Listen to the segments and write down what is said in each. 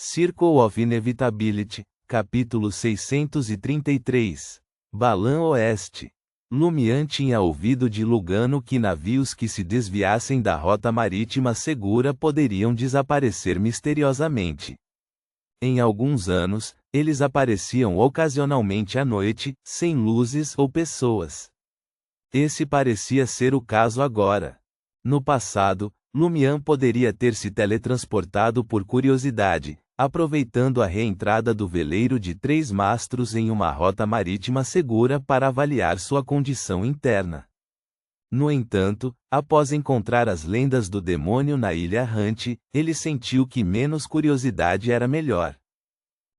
Circle of Inevitability, capítulo 633. Balã Oeste. Lumian tinha ouvido de Lugano que navios que se desviassem da rota marítima segura poderiam desaparecer misteriosamente. Em alguns anos, eles apareciam ocasionalmente à noite, sem luzes ou pessoas. Esse parecia ser o caso agora. No passado, Lumian poderia ter se teletransportado por curiosidade, aproveitando a reentrada do veleiro de 3 mastros em uma rota marítima segura para avaliar sua condição interna. No entanto, após encontrar as lendas do demônio na Ilha Errante, ele sentiu que menos curiosidade era melhor.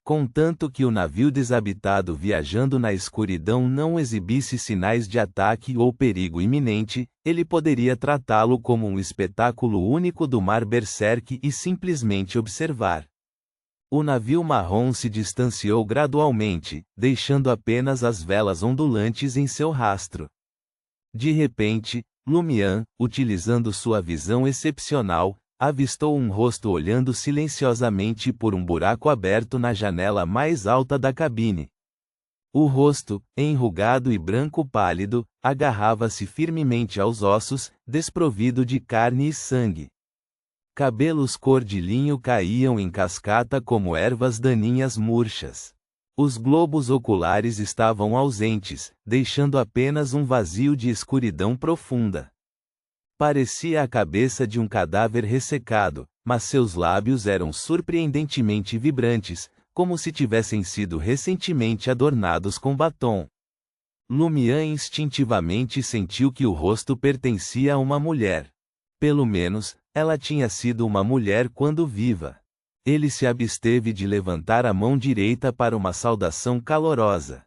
Contanto que o navio desabitado viajando na escuridão não exibisse sinais de ataque ou perigo iminente, ele poderia tratá-lo como um espetáculo único do mar Berserk e simplesmente observar. O navio marrom se distanciou gradualmente, deixando apenas as velas ondulantes em seu rastro. De repente, Lumian, utilizando sua visão excepcional, avistou um rosto olhando silenciosamente por um buraco aberto na janela mais alta da cabine. O rosto, enrugado e branco pálido, agarrava-se firmemente aos ossos, desprovido de carne e sangue. Cabelos cor de linho caíam em cascata como ervas daninhas murchas. Os globos oculares estavam ausentes, deixando apenas um vazio de escuridão profunda. Parecia a cabeça de um cadáver ressecado, mas seus lábios eram surpreendentemente vibrantes, como se tivessem sido recentemente adornados com batom. Lumian instintivamente sentiu que o rosto pertencia a uma mulher. Pelo menos, ela tinha sido uma mulher quando viva. Ele se absteve de levantar a mão direita para uma saudação calorosa.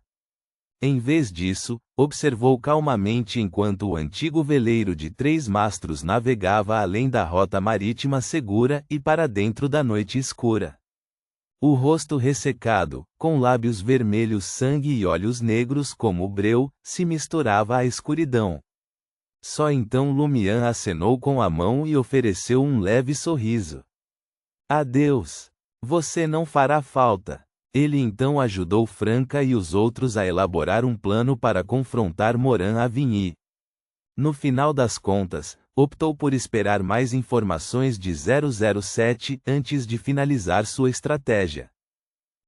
Em vez disso, observou calmamente enquanto o antigo veleiro de 3 mastros navegava além da rota marítima segura e para dentro da noite escura. O rosto ressecado, com lábios vermelhos sangue e olhos negros como breu, se misturava à escuridão. Só então Lumian acenou com a mão e ofereceu um leve sorriso. Adeus. Você não fará falta. Ele então ajudou Franca e os outros a elaborar um plano para confrontar Moran Avigny. No final das contas, optou por esperar mais informações de 007 antes de finalizar sua estratégia.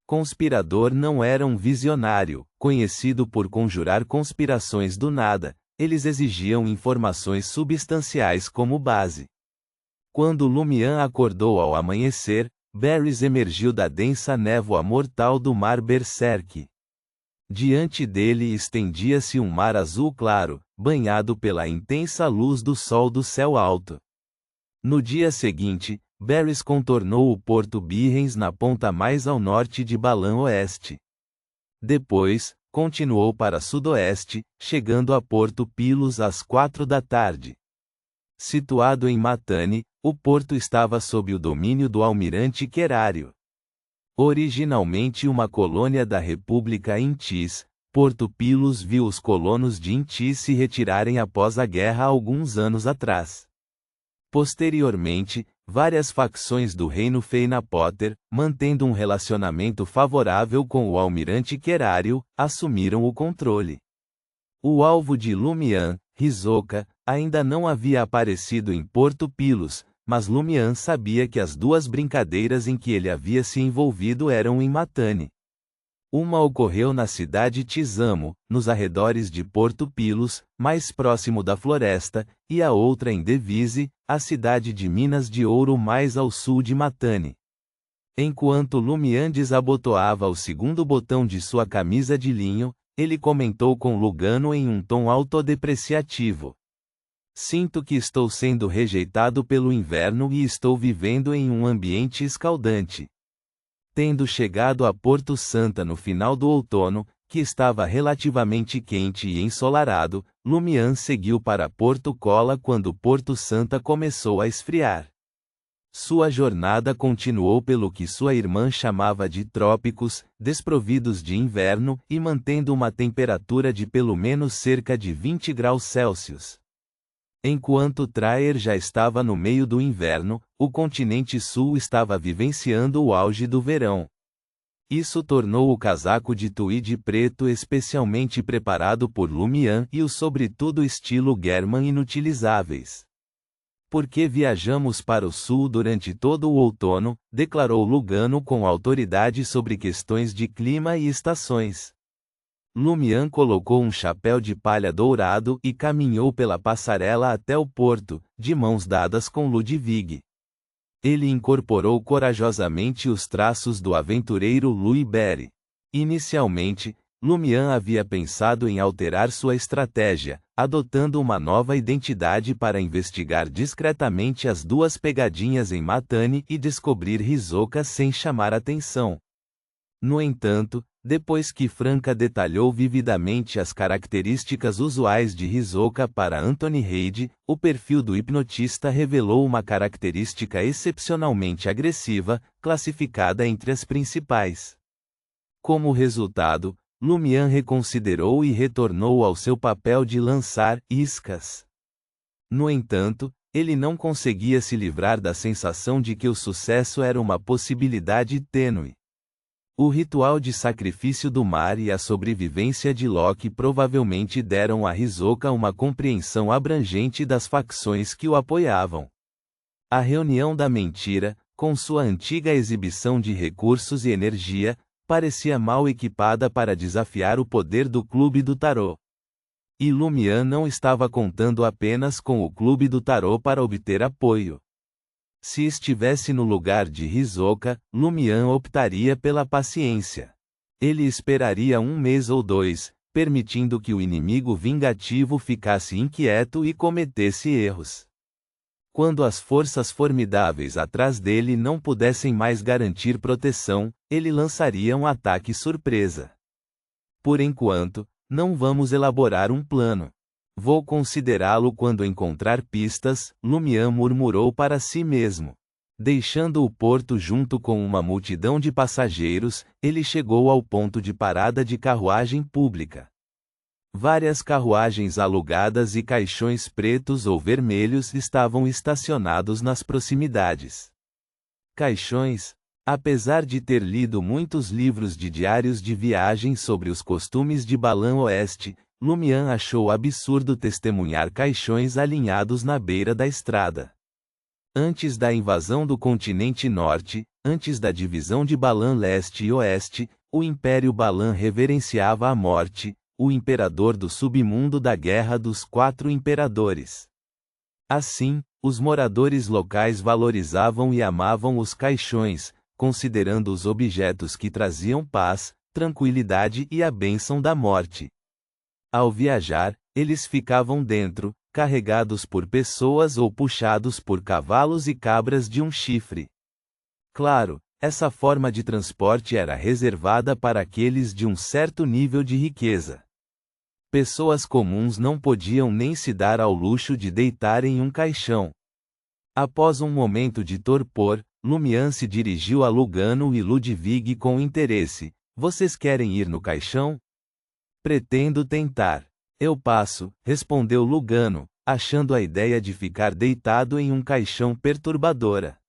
Conspirador não era um visionário, conhecido por conjurar conspirações do nada. Eles exigiam informações substanciais como base. Quando Lumian acordou ao amanhecer, Barrys emergiu da densa névoa mortal do mar Berserk. Diante dele estendia-se um mar azul claro, banhado pela intensa luz do sol do céu alto. No dia seguinte, Barrys contornou o Porto Birrens na ponta mais ao norte de Balã Oeste. Depois, continuou para sudoeste, chegando a Porto Pilos às 4 da tarde. Situado em Matane, o porto estava sob o domínio do almirante Querário. Originalmente uma colônia da República Intis, Porto Pilos viu os colonos de Intis se retirarem após a guerra alguns anos atrás. Posteriormente, várias facções do reino Feinapoter, mantendo um relacionamento favorável com o almirante Querário, assumiram o controle. O alvo de Lumian, Hisoka, ainda não havia aparecido em Porto Pilos, mas Lumian sabia que as 2 brincadeiras em que ele havia se envolvido eram em Matane. Uma ocorreu na cidade Tizamo, nos arredores de Porto Pilos, mais próximo da floresta, e a outra em Devise, a cidade de Minas de Ouro mais ao sul de Matane. Enquanto Lumian desabotoava o segundo botão de sua camisa de linho, ele comentou com Lugano em um tom autodepreciativo. Sinto que estou sendo rejeitado pelo inverno e estou vivendo em um ambiente escaldante. Tendo chegado a Porto Santa no final do outono, que estava relativamente quente e ensolarado, Lumian seguiu para Porto Cola quando Porto Santa começou a esfriar. Sua jornada continuou pelo que sua irmã chamava de trópicos, desprovidos de inverno e mantendo uma temperatura de pelo menos cerca de 20 graus Celsius. Enquanto Traer já estava no meio do inverno, o continente sul estava vivenciando o auge do verão. Isso tornou o casaco de tweed preto especialmente preparado por Lumian e o sobretudo estilo German inutilizáveis. "Por que viajamos para o sul durante todo o outono?", declarou Lugano com autoridade sobre questões de clima e estações. Lumian colocou um chapéu de palha dourado e caminhou pela passarela até o porto, de mãos dadas com Ludwig. Ele incorporou corajosamente os traços do aventureiro Louis Berry. Inicialmente, Lumian havia pensado em alterar sua estratégia, adotando uma nova identidade para investigar discretamente as duas pegadinhas em Matane e descobrir Hisoka sem chamar atenção. No entanto, depois que Franca detalhou vividamente as características usuais de Hisoka para Anthony Reid, o perfil do hipnotista revelou uma característica excepcionalmente agressiva, classificada entre as principais. Como resultado, Lumian reconsiderou e retornou ao seu papel de lançar iscas. No entanto, ele não conseguia se livrar da sensação de que o sucesso era uma possibilidade tênue. O ritual de sacrifício do mar e a sobrevivência de Loki provavelmente deram a Hisoka uma compreensão abrangente das facções que o apoiavam. A reunião da mentira, com sua antiga exibição de recursos e energia, parecia mal equipada para desafiar o poder do Clube do Tarô. E Lumian não estava contando apenas com o Clube do Tarô para obter apoio. Se estivesse no lugar de Hisoka, Lumian optaria pela paciência. Ele esperaria 1 mês ou 2, permitindo que o inimigo vingativo ficasse inquieto e cometesse erros. Quando as forças formidáveis atrás dele não pudessem mais garantir proteção, ele lançaria um ataque surpresa. "Por enquanto, não vamos elaborar um plano. Vou considerá-lo quando encontrar pistas", Lumian murmurou para si mesmo. Deixando o porto junto com uma multidão de passageiros, ele chegou ao ponto de parada de carruagem pública. Várias carruagens alugadas e caixões pretos ou vermelhos estavam estacionados nas proximidades. Caixões? Apesar de ter lido muitos livros de diários de viagem sobre os costumes de Balan Oeste, Lumian achou absurdo testemunhar caixões alinhados na beira da estrada. Antes da invasão do continente norte, antes da divisão de Balan leste e oeste, o Império Balan reverenciava a morte, o imperador do submundo da Guerra dos Quatro Imperadores. Assim, os moradores locais valorizavam e amavam os caixões, considerando os objetos que traziam paz, tranquilidade e a bênção da morte. Ao viajar, eles ficavam dentro, carregados por pessoas ou puxados por cavalos e cabras de um chifre. Claro, essa forma de transporte era reservada para aqueles de um certo nível de riqueza. Pessoas comuns não podiam nem se dar ao luxo de deitar em um caixão. Após um momento de torpor, Lumian se dirigiu a Lugano e Ludwig com interesse. "Vocês querem ir no caixão?" "Pretendo tentar." "Eu passo", respondeu Lugano, achando a ideia de ficar deitado em um caixão perturbadora.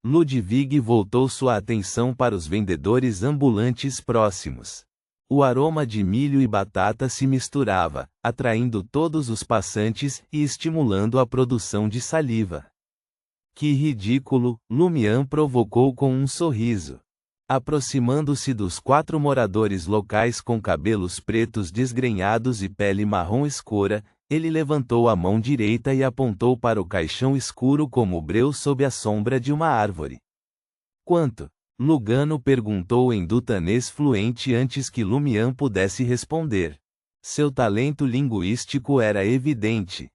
Ludwig voltou sua atenção para os vendedores ambulantes próximos. O aroma de milho e batata se misturava, atraindo todos os passantes e estimulando a produção de saliva. "Que ridículo", Lumian provocou com um sorriso. Aproximando-se dos 4 moradores locais com cabelos pretos desgrenhados e pele marrom escura, ele levantou a mão direita e apontou para o caixão escuro como breu sob a sombra de uma árvore. "Quanto?", Lugano perguntou em dutanês fluente antes que Lumian pudesse responder. Seu talento linguístico era evidente.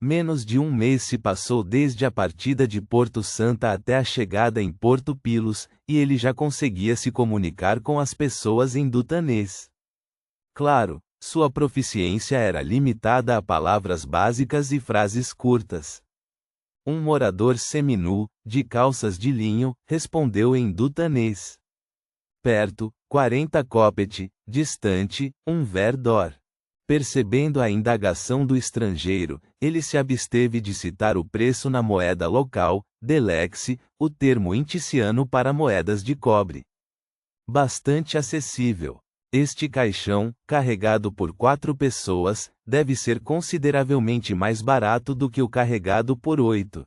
Menos de 1 mês se passou desde a partida de Porto Santa até a chegada em Porto Pilos, e ele já conseguia se comunicar com as pessoas em dutanês. Claro, sua proficiência era limitada a palavras básicas e frases curtas. Um morador seminu, de calças de linho, respondeu em dutanês. "Perto, 40 kopet, distante, 1 ver d'or." Percebendo a indagação do estrangeiro, ele se absteve de citar o preço na moeda local, delexe, o termo inticiano para moedas de cobre. Bastante acessível. Este caixão, carregado por 4 pessoas, deve ser consideravelmente mais barato do que o carregado por 8.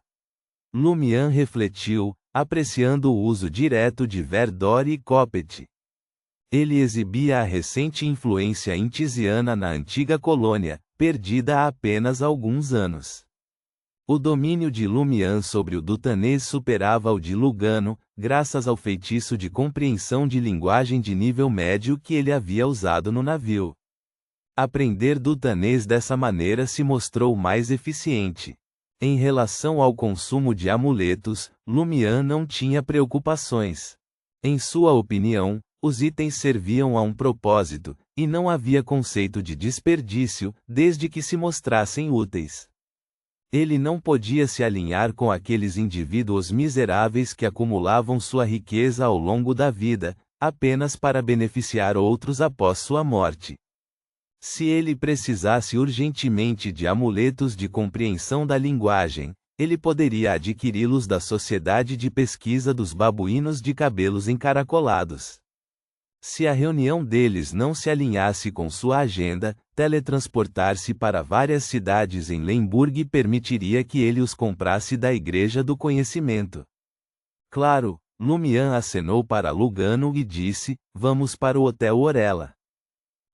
Lumian refletiu, apreciando o uso direto de Verdor e Coppet. Ele exibia a recente influência intisiana na antiga colônia, perdida há apenas alguns anos. O domínio de Lumian sobre o dutanês superava o de Lugano, graças ao feitiço de compreensão de linguagem de nível médio que ele havia usado no navio. Aprender dutanês dessa maneira se mostrou mais eficiente. Em relação ao consumo de amuletos, Lumian não tinha preocupações. Em sua opinião, os itens serviam a um propósito, e não havia conceito de desperdício, desde que se mostrassem úteis. Ele não podia se alinhar com aqueles indivíduos miseráveis que acumulavam sua riqueza ao longo da vida, apenas para beneficiar outros após sua morte. Se ele precisasse urgentemente de amuletos de compreensão da linguagem, ele poderia adquiri-los da Sociedade de Pesquisa dos Babuínos de Cabelos Encaracolados. Se a reunião deles não se alinhasse com sua agenda, teletransportar-se para várias cidades em Lemburg permitiria que ele os comprasse da Igreja do Conhecimento. Claro, Lumian acenou para Lugano e disse, vamos para o Hotel Orella.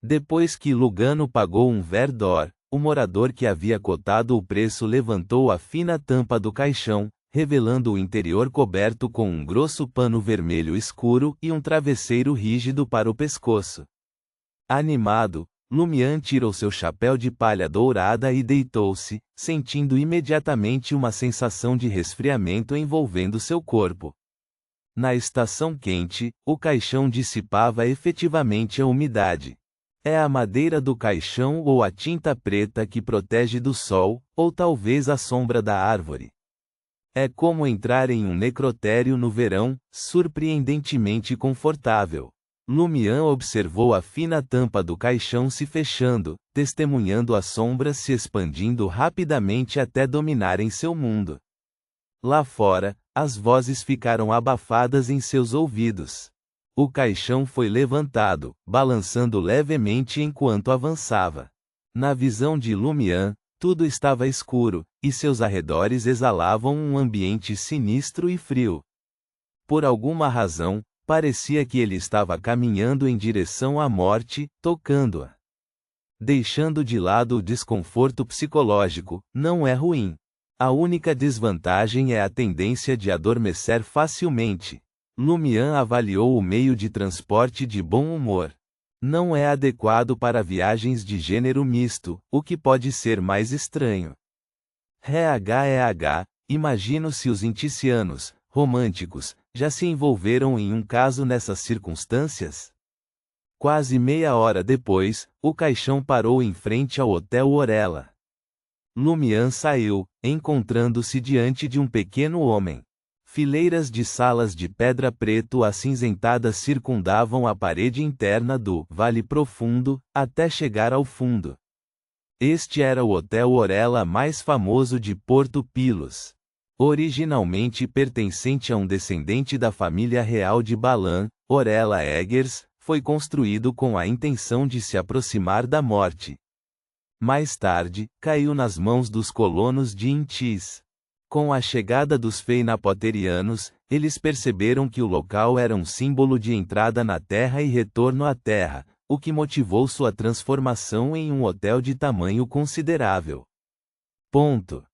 Depois que Lugano pagou um Verdor, o morador que havia cotado o preço levantou a fina tampa do caixão, revelando o interior coberto com um grosso pano vermelho escuro e um travesseiro rígido para o pescoço. Animado, Lumian tirou seu chapéu de palha dourada e deitou-se, sentindo imediatamente uma sensação de resfriamento envolvendo seu corpo. Na estação quente, o caixão dissipava efetivamente a umidade. É a madeira do caixão ou a tinta preta que protege do sol, ou talvez a sombra da árvore. É como entrar em um necrotério no verão, surpreendentemente confortável. Lumian observou a fina tampa do caixão se fechando, testemunhando as sombras se expandindo rapidamente até dominarem seu mundo. Lá fora, as vozes ficaram abafadas em seus ouvidos. O caixão foi levantado, balançando levemente enquanto avançava. Na visão de Lumian, tudo estava escuro, e seus arredores exalavam um ambiente sinistro e frio. Por alguma razão, parecia que ele estava caminhando em direção à morte, tocando-a. Deixando de lado o desconforto psicológico, não é ruim. A única desvantagem é a tendência de adormecer facilmente. Lumian avaliou o meio de transporte de bom humor. Não é adequado para viagens de gênero misto, o que pode ser mais estranho. Imagino se os inticianos, românticos, já se envolveram em um caso nessas circunstâncias? Quase meia hora depois, o caixão parou em frente ao Hotel Orella. Lumian saiu, encontrando-se diante de um pequeno homem. Fileiras de salas de pedra preto acinzentadas circundavam a parede interna do Vale Profundo, até chegar ao fundo. Este era o Hotel Orella mais famoso de Porto Pilos. Originalmente pertencente a um descendente da família real de Balan, Orella Eggers, foi construído com a intenção de se aproximar da morte. Mais tarde, caiu nas mãos dos colonos de Intis. Com a chegada dos feinapoterianos, eles perceberam que o local era um símbolo de entrada na terra e retorno à terra, o que motivou sua transformação em um hotel de tamanho considerável. Ponto.